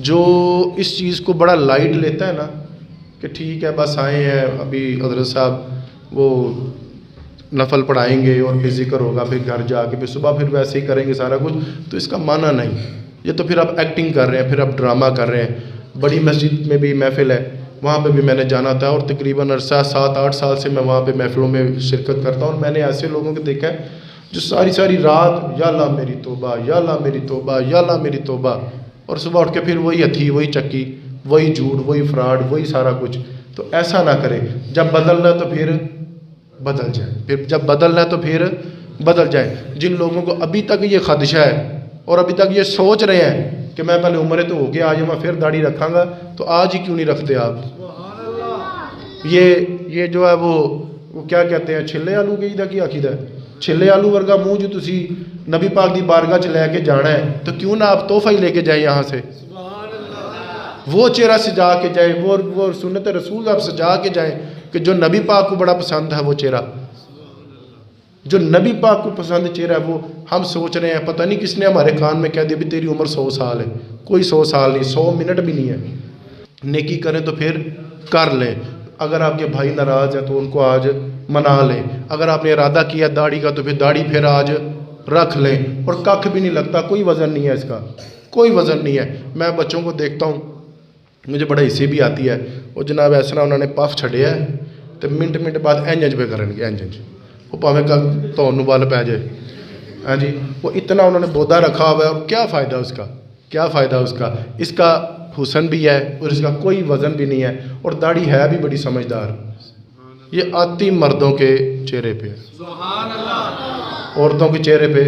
जो इस चीज़ को बड़ा लाइट लेता है ना कि ठीक है बस आए हैं अभी हज़रत साहब वो नफल पढ़ाएंगे और फिर जिक्र होगा, फिर घर जाके फिर सुबह फिर वैसे ही करेंगे सारा कुछ, तो इसका माना नहीं। ये तो फिर आप एक्टिंग कर रहे हैं, फिर आप ड्रामा कर रहे हैं। बड़ी मस्जिद में भी महफ़िल है, वहाँ पे भी मैंने जाना था और तकरीबन अरसा 7-8 साल से मैं वहाँ पे महफ़िलों में शिरकत करता हूँ। और मैंने ऐसे लोगों को देखा है जो सारी सारी रात या अल्लाह मेरी तौबा, या अल्लाह मेरी तौबा, या अल्लाह मेरी तौबा, और सुबह उठ के फिर वही हथी, वही चक्की, वही झूठ, वही फ्रॉड, वही सारा कुछ। तो ऐसा ना करें। जब बदलना तो फिर बदल जाए, फिर जब बदलना है तो फिर बदल जाए। जिन लोगों को अभी तक ये खदशा है और अभी तक ये सोच रहे हैं कि मैं पहले उम्र तो हो गया, आज मैं फिर दाढ़ी रखांगा, तो आज ही क्यों नहीं रखते आप? ये जो है वो क्या कहते हैं, छिले आलू कहीदा की आखिदा है, छिले आलू वर्गा मुँह जो तुसी नबी पाक दी बारगाह च लैके जाना है, तो क्यों ना आप तोहफा ही लेके जाए यहाँ से। वो चेहरा सजा के जाए, वो सुन्नत रसूल आप सजा के जाए कि जो नबी पाक को बड़ा पसंद है, वो चेहरा जो नबी पाक को पसंद चेहरा है, वो हम सोच रहे हैं। पता नहीं किसने हमारे कान में कह दिया भी तेरी उम्र 100 साल है। कोई 100 साल नहीं, 100 मिनट भी नहीं है। नेकी करें तो फिर कर लें। अगर आपके भाई नाराज़ हैं तो उनको आज मना लें। अगर आपने इरादा किया दाढ़ी का तो फिर दाढ़ी फिर आज रख लें। और कख भी नहीं लगता, कोई वज़न नहीं है इसका, कोई वज़न नहीं है। मैं बच्चों को देखता हूँ, मुझे बड़ा हिस्से भी आती है, वो जनाब ऐसा ना उन्होंने पफ छड़िया है तो मिनट बाद इंज पे करेंगे, इंज वो भावें धोन बल पै जाए। हाँ जी, वो इतना उन्होंने बोधा रखा हुआ है, और क्या फ़ायदा उसका, क्या फ़ायदा उसका। इसका हुसन भी है और इसका कोई वज़न भी नहीं है, और दाढ़ी है भी बड़ी समझदार। ये आती मर्दों के चेहरे पे है, औरतों के चेहरे पे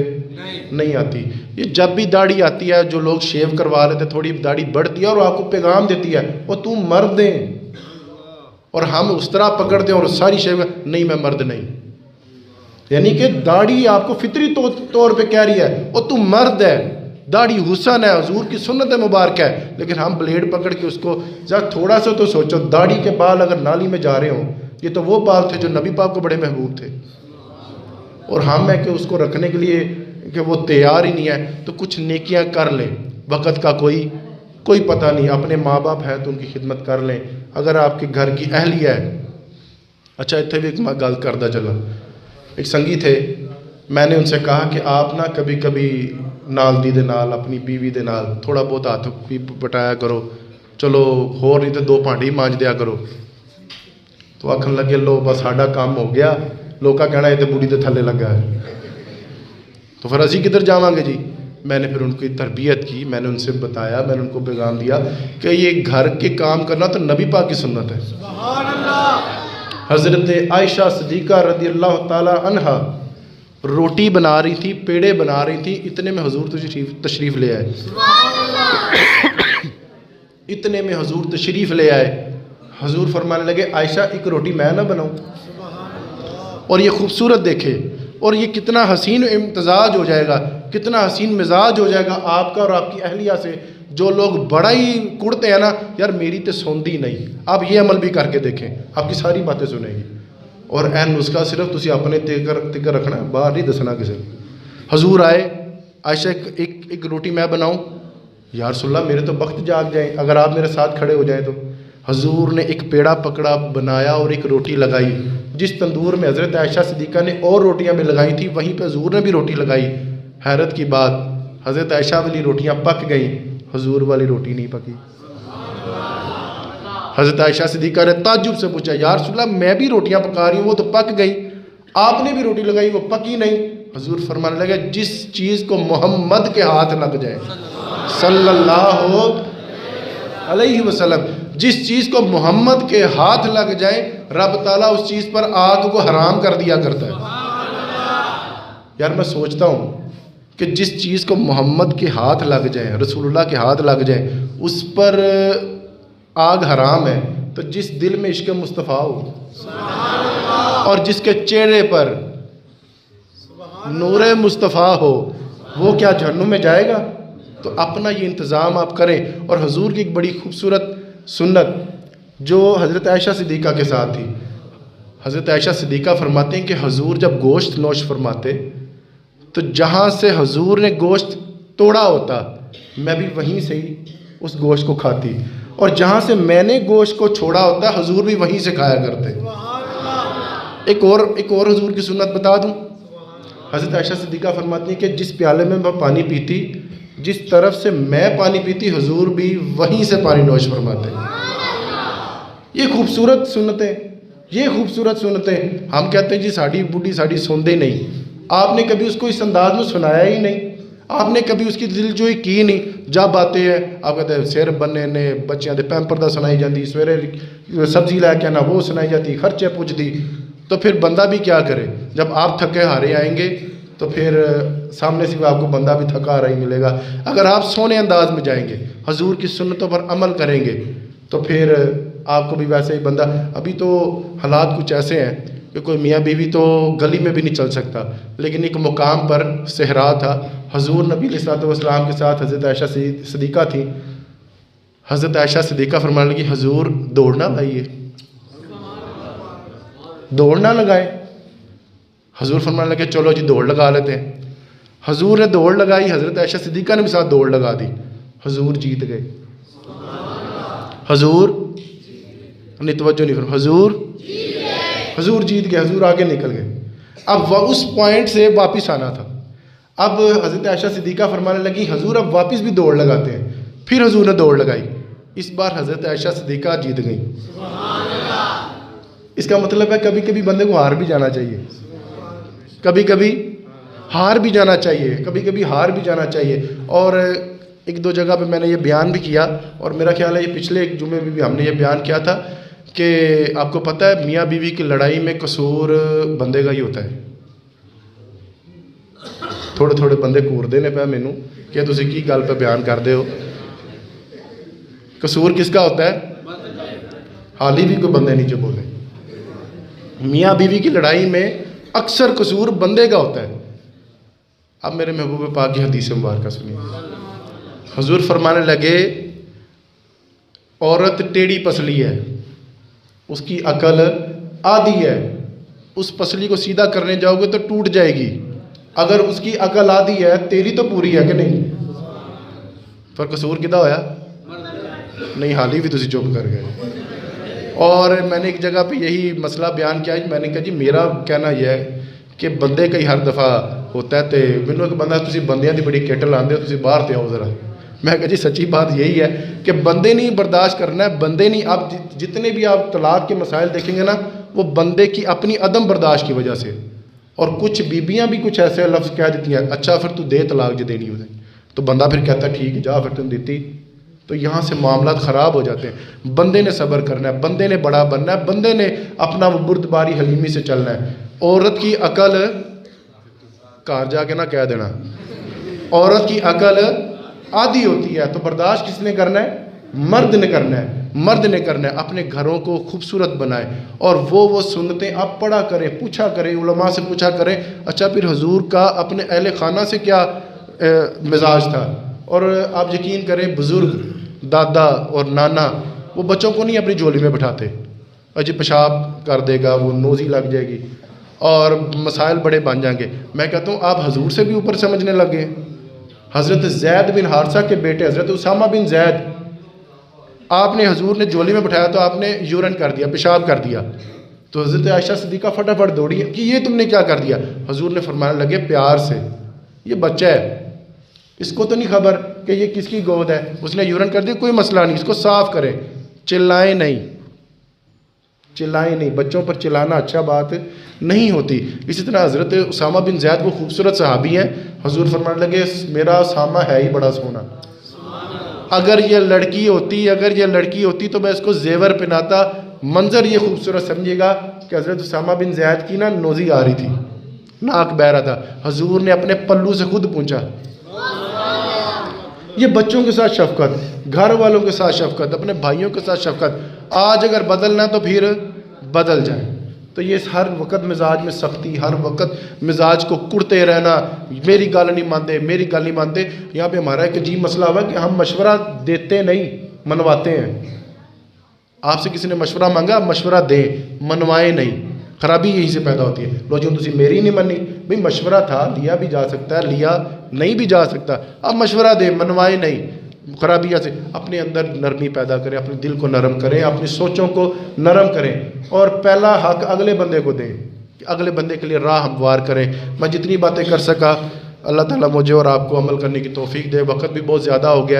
नहीं आती। ये जब भी दाढ़ी आती है, जो लोग शेव करवा रहे थे, थोड़ी दाढ़ी बढ़ती है और आपको पैगाम देती है वो तुम मर्द हैं, और हम उस तरह पकड़ते हैं और सारी शेव नहीं, मैं मर्द नहीं। यानी कि दाढ़ी आपको फितरी तौर पे कह रही है वो तुम मर्द है, दाढ़ी हुसन है, हुजूर की सुन्नत मुबारक है। लेकिन हम ब्लेड पकड़ के उसको, जरा थोड़ा सा तो सोचो, दाढ़ी के बाल अगर नाली में जा रहे हों, ये तो वो बाल थे जो नबी पाक को बड़े महबूब थे, और हम है कि उसको रखने के लिए कि वो तैयार ही नहीं है। तो कुछ नेकियां कर लें, वक़्त का कोई पता नहीं। अपने माँ बाप है तो उनकी खिदमत कर लें। अगर आपके घर की अहलिया है, अच्छा इतने भी एक मैं गल करदा चला, एक संगी थे, मैंने उनसे कहा कि आप ना कभी कभी नाल दी दे नाल, अपनी बीवी दे नाल थोड़ा बहुत हाथ भी बटाया करो, चलो होर नहीं तो 2 भांडे मांज दिया करो। तो आखन लगे लो बस साडा काम हो गया, लोग का कहना है तो बुढ़ी के थले लगा है, तो फिर असी किधर जावांगे जी। मैंने फिर उनकी तरबियत की, मैंने उनसे बताया, मैंने उनको पैगाम दिया कि ये घर के काम करना तो नबी पाक की सुन्नत है। हज़रत आयशा सिद्दीक़ा रज़ी अल्लाह ताला अन्हा रोटी बना रही थी, पेड़े बना रही थी, इतने में हुजूर तशरीफ़ ले आए। इतने में हुजूर तशरीफ़ ले आए। हुजूर फरमाने लगे, आयशा एक रोटी मैं ना बनाऊं? और ये खूबसूरत देखे, और ये कितना हसीन इम्तजाज हो जाएगा, कितना हसीन मिजाज हो जाएगा आपका और आपकी अहलिया से। जो लोग बड़ा ही कुड़ते हैं ना, यार मेरी तो सुनती नहीं, आप ये अमल भी करके देखें, आपकी सारी बातें सुनेगी। और ऐ नुस्खा सिर्फ तुसी अपने तिकर रखना, बाहर नहीं दसना किसी को। हजूर आए, आयशा एक रोटी मैं बनाऊं? यार सुल्ला मेरे तो वक्त जाग जाए अगर आप मेरे साथ खड़े हो जाए तो। हजूर ने एक पेड़ा पकड़ा, बनाया और एक रोटी लगाई। जिस तंदूर में हज़रत आयशा सिद्दीक़ा ने और रोटियां भी लगाई थी, वहीं पर हजूर ने भी रोटी लगाई। हैरत की बात, हज़रत आयशा वाली रोटियां पक गई, हजूर वाली रोटी नहीं पकी। हज़रत आयशा सिद्दीक़ा ने ताज्जुब से पूछा, यार रसूलल्लाह मैं भी रोटियां पका रही हूँ, वो तो पक गई, आपने भी रोटी लगाई वो पकी नहीं। हजूर फरमाने लगे, जिस चीज़ को मोहम्मद के हाथ लग जाए सल्लल्लाहु अलैहि वसल्लम, जिस चीज़ को मोहम्मद के हाथ लग जाए, रब ताला उस चीज़ पर आग को हराम कर दिया करता है। यार मैं सोचता हूँ कि जिस चीज़ को मोहम्मद के हाथ लग जाए, रसूलुल्लाह के हाथ लग जाए, उस पर आग हराम है, तो जिस दिल में इश्क मुस्तफ़ा हो और जिसके चेहरे पर नूरे मुस्तफ़ा हो, वो क्या जहन्नुम में जाएगा? तो अपना ये इंतज़ाम आप करें। और हुजूर की एक बड़ी खूबसूरत सुन्नत जो हज़रत आयशा सिद्दीक़ा के साथ थी, हज़रत आयशा सिद्दीक़ा फरमाते हैं कि हुजूर जब गोश्त नोश फरमाते तो जहाँ से हुजूर ने गोश्त तोड़ा होता, मैं भी वहीं से ही उस गोश्त को खाती, और जहाँ से मैंने गोश्त को छोड़ा होता है हुजूर भी वहीं से खाया करते। एक और हुजूर की सुन्नत बता दूँ। हज़रत आयशा सिद्दीक़ा फरमाती हैं कि जिस प्याले में मैं पानी पीती, जिस तरफ से मैं पानी पीती, हुजूर भी वहीं से पानी नोश फरमाते। ये खूबसूरत सुन्नतें, ये खूबसूरत सुन्नतें। हम कहते हैं जी साड़ी बूढ़ी साड़ी सुनते नहीं। आपने कभी उसको इस अंदाज में सुनाया ही नहीं, आपने कभी उसकी दिलजोई की नहीं। जब आते हैं आप कहते हैं सिर बनने ने बच्चों के पैंपर दा सुनाई जाती, सवेरे सब्जी लैके आना वो सुनाई जाती, खर्चे पुजदी। तो फिर बंदा भी क्या करे, जब आप थके हारे आएंगे तो फिर सामने से भी आपको बंदा भी थका हारा ही मिलेगा। अगर आप सोने अंदाज में जाएंगे, हुजूर की सुन्नतों पर अमल करेंगे, तो फिर आपको भी वैसे ही बंदा। अभी तो हालात कुछ ऐसे हैं कि कोई मियाँ बीवी तो गली में भी नहीं चल सकता, लेकिन एक मुकाम पर सहरा था, हुजूर नबी अलैहिस्सलाम के साथ हज़रत आयशा सिद्दीक़ा थी। हज़रत आयशा सिद्दीक़ा फरमाने लगी, हुजूर दौड़ ना लगाइए, दौड़ ना लगाए। हुजूर फरमाने लगे चलो जी दौड़ लगा लेते हैं। हुजूर ने दौड़ लगाई, हज़रत आयशा सिद्दीक़ा ने भी साथ दौड़ लगा दी, हुजूर जीत गए। हुजूर नहीं, तवज्जो नहीं फरमा, हुजूर जीत गए, हुजूर आगे निकल गए। अब वह उस पॉइंट से वापस आना था। अब हज़रत आयशा सिद्दीक़ा फरमाने लगी, हुजूर अब वापस भी दौड़ लगाते हैं। फिर हुजूर ने दौड़ लगाई, इस बार हज़रत आयशा सिद्दीक़ा जीत गई। इसका मतलब है कभी कभी बंदे को हार भी जाना चाहिए, कभी कभी हार भी जाना चाहिए, कभी कभी हार भी जाना चाहिए। और एक दो जगह पे मैंने ये बयान भी किया, और मेरा ख्याल है ये पिछले एक जुमे में भी हमने ये बयान किया था कि आपको पता है मियाँ बीवी की लड़ाई में कसूर बंदे का ही होता है। थोड़े थोड़े बंदे घूरते ने पे मैनू कि तुसी की गल पे बयान करते हो, कसूर किसका होता है? हाल ही भी कोई बंदे नहीं जो बोले। मियाँ बीवी की लड़ाई में अक्सर कसूर बंदे का होता है। अब मेरे महबूब पाक की हदीस मुबारक सुनिए। हुजूर फरमाने लगे, औरत टेढ़ी पसली है, उसकी अकल आधी है, उस पसली को सीधा करने जाओगे तो टूट जाएगी। अगर उसकी अकल आधी है, तेरी तो पूरी है कि नहीं? पर कसूर किदा होया? नहीं, हाल ही भी तुसी चुप कर गए। और मैंने एक जगह पे यही मसला बयान किया, मैंने कहा जी मेरा कहना यह है कि बंदे कई हर दफ़ा होता है, तो मैनू एक बंदा तुसी बंदियां दी बड़ी किट लाते हो, तुसी बाहर ते आओ ज़रा। मैं कहा जी सच्ची बात यही है कि बंदे नहीं बर्दाश्त करना है, बंदे नहीं। आप जितने भी आप तलाक के मसाइल देखेंगे ना, वो बंदे की अपनी अदम बर्दाश्त की वजह से। और कुछ बीबियाँ भी कुछ ऐसे लफ्ज़ कह देती हैं, अच्छा फिर तू दे तलाक जो देनी उसे, तो बंदा फिर कहता है ठीक है जा फिर तुम देती। तो यहाँ से मामला ख़राब हो जाते हैं। बंदे ने सब्र करना है, बंदे ने बड़ा बनना है, बंदे ने अपना वो बुर्दबारी हलीमी से चलना है। औरत की अकल घर जाके ना कह देना, औरत की अकल आधी होती है, तो बर्दाश्त किसने करना है? मर्द ने करना है, मर्द ने करना है। अपने घरों को खूबसूरत बनाए, और वो सुन्नतें आप पढ़ा करें, पूछा करें, उलमा से पूछा करें। अच्छा फिर हुजूर का अपने अहले खाना से क्या मिजाज था? और आप यकीन करें बुज़ुर्ग दादा और नाना वो बच्चों को नहीं अपनी झोली में बिठाते, अजी पेशाब कर देगा, वो नोज़ी लग जाएगी और मसाइल बड़े बन जाएंगे। मैं कहता हूँ आप हुजूर से भी ऊपर समझने लगे। हज़रत ज़ैद बिन हारिसा के बेटे हज़रत उसामा बिन ज़ैद, आपने हुजूर ने झोली में बिठाया तो आपने यूरन कर दिया, पेशाब कर दिया, तो हज़रत आयशा सिद्दीक़ा फटाफट दौड़ी कि ये तुमने क्या कर दिया? हुजूर ने फरमाने लगे प्यार से, ये बच्चा है, इसको तो नहीं खबर कि ये किसकी गोद है, उसने यूरन कर दिया, कोई मसला नहीं, इसको साफ़ करें, चिल्लाएं नहीं, चिल्लाएं नहीं। बच्चों पर चिल्लाना अच्छा बात नहीं होती। इसी तरह हज़रत उसामा बिन ज़ैद वो खूबसूरत सहाबी हैं, हुजूर फरमाने लगे मेरा उसामा है ही बड़ा सोना, अगर ये लड़की होती तो मैं इसको जेवर पहनाता। मंजर ये खूबसूरत समझिएगा कि हज़रत उसामा बिन ज़ैद की ना नोज़ी आ रही थी, नाक बह रहा था, हुजूर ने अपने पल्लू से खुद पूछा। ये बच्चों के साथ शफकत, घर वालों के साथ शफकत, अपने भाइयों के साथ शफकत। आज अगर बदलना तो फिर बदल जाए। तो ये हर वक्त मिजाज में सख्ती, हर वक्त मिजाज को कुड़ते रहना, मेरी गल नहीं मानते, मेरी गल नहीं मानते। यहाँ पे हमारा एक अजीब मसला हुआ कि हम मशवरा देते नहीं, मनवाते हैं। आपसे किसी ने मशवरा मांगा, मशवरा दें, मनवाएं नहीं। खराबी यहीं से पैदा होती है। लो जो तुसी मेरी नहीं मनी, भाई मशवरा था, लिया भी जा सकता है, लिया नहीं भी जा सकता। अब मशवरा दे, मनवाए नहीं। खराबियाँ से, अपने अंदर नरमी पैदा करें, अपने दिल को नरम करें, अपनी सोचों को नरम करें और पहला हक अगले बंदे को दें, अगले बंदे के लिए राह हमवार करें। मैं जितनी बातें कर सका, अल्लाह ताला मुझे और आपको अमल करने की तौफीक दे। वक्त भी बहुत ज़्यादा हो गया।